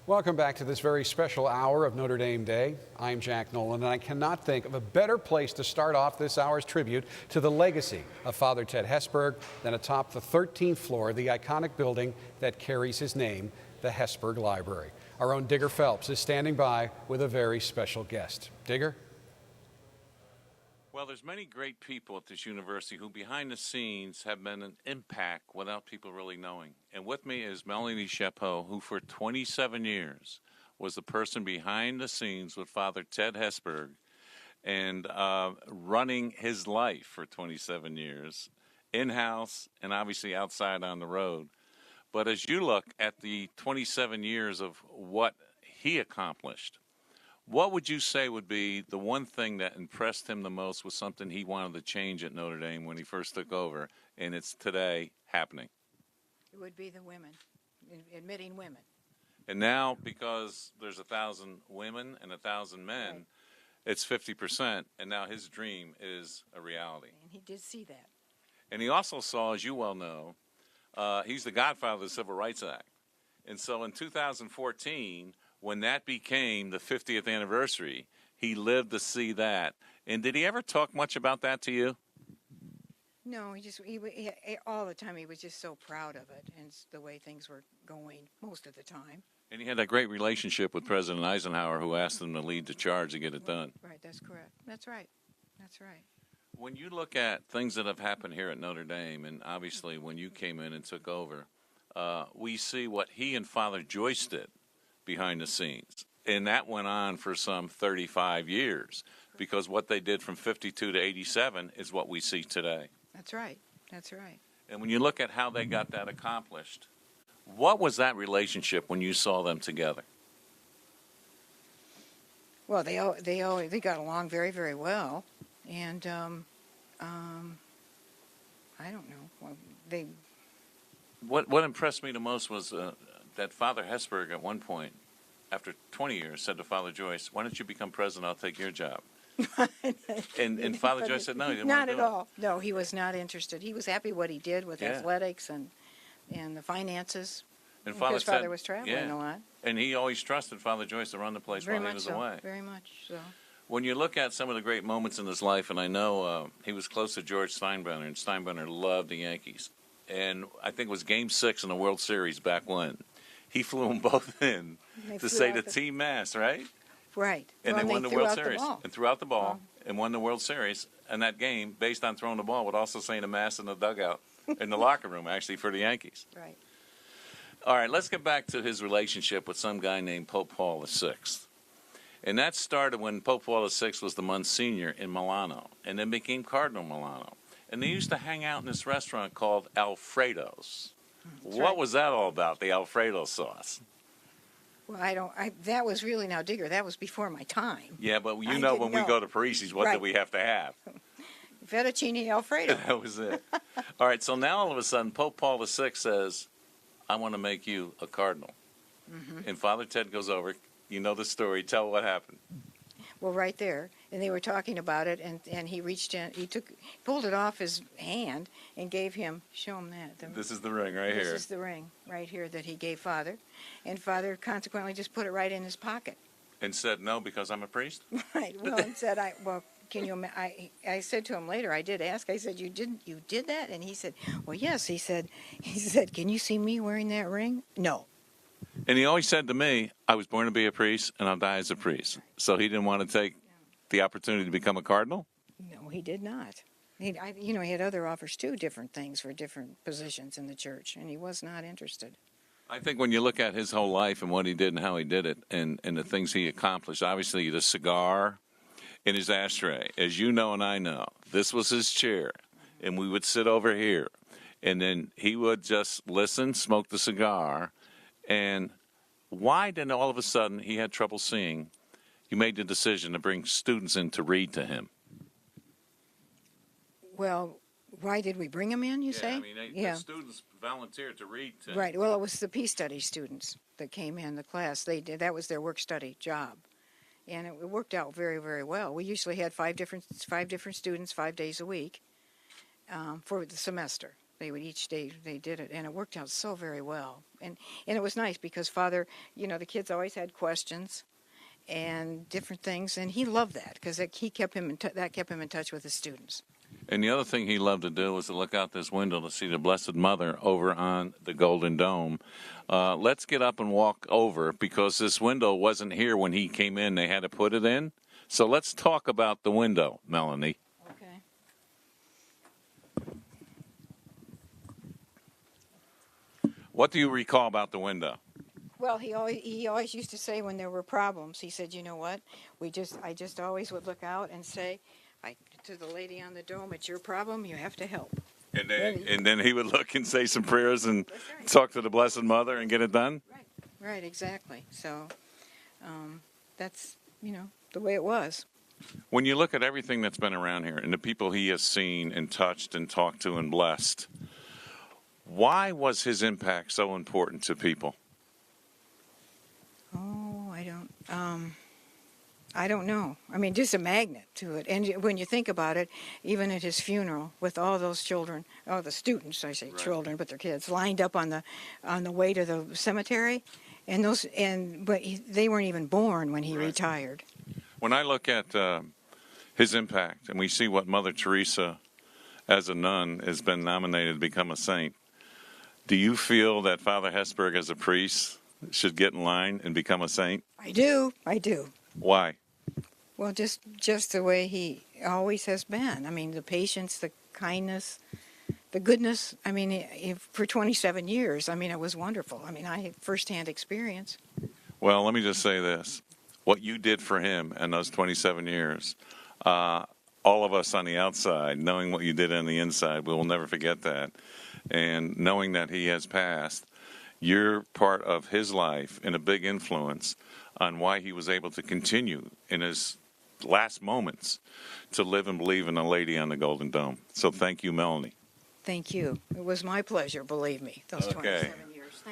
Welcome back to this very special hour of Notre Dame Day. I'm Jack Nolan, and I cannot think of a better place to start off this hour's tribute to the legacy of Father Ted Hesburgh than atop the 13th floor of the iconic building that carries his name, the Hesburgh Library. Our own Digger Phelps is standing by with a very special guest. Digger? Well, there's many great people at this university who behind the scenes have been an impact without people really knowing. And with me is Melanie Chapleau, who for 27 years was the person behind the scenes with Father Ted Hesburgh and running his life for 27 years, in-house and obviously outside on the road. But as you look at the 27 years of what he accomplished, what would you say would be the one thing that impressed him the most, was something he wanted to change at Notre Dame when he first took over, and it's today happening? It would be the women, admitting women. And now, because there's 1,000 women and 1,000 men, right, it's 50%, and now his dream is a reality. And he did see that. And he also saw, as you well know, he's the godfather of the Civil Rights Act. And so in 2014, when that became the 50th anniversary, he lived to see that. And did he ever talk much about that to you? No, he all the time he was just so proud of it and the way things were going most of the time. And he had a great relationship with President Eisenhower, who asked him to lead the charge to get it done. Right, that's correct. That's right. That's right. When you look at things that have happened here at Notre Dame, and obviously when you came in and took over, we see what he and Father Joyce did behind the scenes. And that went on for some 35 years, because what they did from 52 to 87 is what we see today. That's right. That's right. And when you look at how they got that accomplished, what was that relationship when you saw them together? Well, they got along very, very well, and I don't know. Well, What impressed me the most was that Father Hesburgh at one point, after 20 years, said to Father Joyce, "Why don't you become president? I'll take your job." and Father Joyce said, "No, he didn't want to do it." Not at all. No, he was not interested. He was happy what he did with athletics and the finances. And because Father was traveling a lot. And he always trusted Father Joyce to run the place while he was away. Very much so. When you look at some of the great moments in his life, and I know he was close to George Steinbrenner, and Steinbrenner loved the Yankees. And I think it was Game 6 in the World Series back when. He flew them both in to say the team mass, right? Right. And well, they won the World Series. And threw out the ball Well, and won the World Series. And that game, based on throwing the ball, would also saying a mass in the dugout, in the locker room, actually, for the Yankees. Right. All right, let's get back to his relationship with some guy named Pope Paul VI. And that started when Pope Paul VI was the Monsignor in Milano, and then became Cardinal Milano. And they used to hang out in this restaurant called Alfredo's. What was that all about, the Alfredo sauce? Well, that was really, now, Digger, that was before my time. Yeah, but you know when we go to Parisi's, what do we have to have? Fettuccine Alfredo. That was it. All right, so now all of a sudden, Pope Paul VI says, "I want to make you a cardinal." Mm-hmm. And Father Ted goes over. You know the story. Tell what happened. Well, right there, and they were talking about it, and he reached in, pulled it off his hand and gave him, show him that. This is the ring right here. This is the ring right here that he gave Father, and Father consequently just put it right in his pocket. And said, "No, because I'm a priest?" Right, well, and said, can you, I said to him later, I did ask, I said, you did that? And he said, well, yes, he said, can you see me wearing that ring? No. And he always said to me, "I was born to be a priest, and I'll die as a priest." So he didn't want to take the opportunity to become a cardinal? No, he did not. He had other offers too, different things for different positions in the church, and he was not interested. I think when you look at his whole life and what he did and how he did it and the things he accomplished, obviously the cigar in his ashtray, as you know and I know, this was his chair, and we would sit over here, and then he would just listen, smoke the cigar. And why then all of a sudden he had trouble seeing? You made the decision to bring students in to read to him. Well, why did we bring him in, you say? I mean, the students volunteered to read to him. Right, well, it was the Peace Study students that came in the class. That was their work-study job. And it worked out very, very well. We usually had five different students 5 days a week for the semester. They would each day they did it, and it worked out so very well. And it was nice because Father, the kids always had questions and different things, and he loved that because he kept him that kept him in touch with his students. And the other thing he loved to do was to look out this window to see the Blessed Mother over on the Golden Dome. Let's get up and walk over, because this window wasn't here when he came in. They had to put it in. So let's talk about the window, Melanie. Okay. What do you recall about the window? Well, he always used to say when there were problems, he said, you know what, I just always would look out and say, to the lady on the dome, it's your problem, you have to help. And then he would look and say some prayers and talk to the Blessed Mother and get it done? Right, exactly. So that's, the way it was. When you look at everything that's been around here and the people he has seen and touched and talked to and blessed, why was his impact so important to people? Oh, I don't know. I mean, just a magnet to it. And when you think about it, even at his funeral, with all those children, the students, I say children, but they're kids, lined up on the way to the cemetery, but they weren't even born when he retired. When I look at his impact, and we see what Mother Teresa, as a nun, has been nominated to become a saint, do you feel that Father Hesburgh, as a priest, should get in line and become a saint? I do. Why? Well, just the way he always has been. I mean, the patience, the kindness, the goodness. I mean, for 27 years, I mean, it was wonderful. I mean, I had firsthand experience. Well, let me just say this. What you did for him in those 27 years, all of us on the outside, knowing what you did on the inside, we will never forget that. And knowing that he has passed, you're part of his life and a big influence on why he was able to continue in his last moments to live and believe in a lady on the Golden Dome. So thank you, Melanie. Thank you. It was my pleasure, believe me, those 27 years.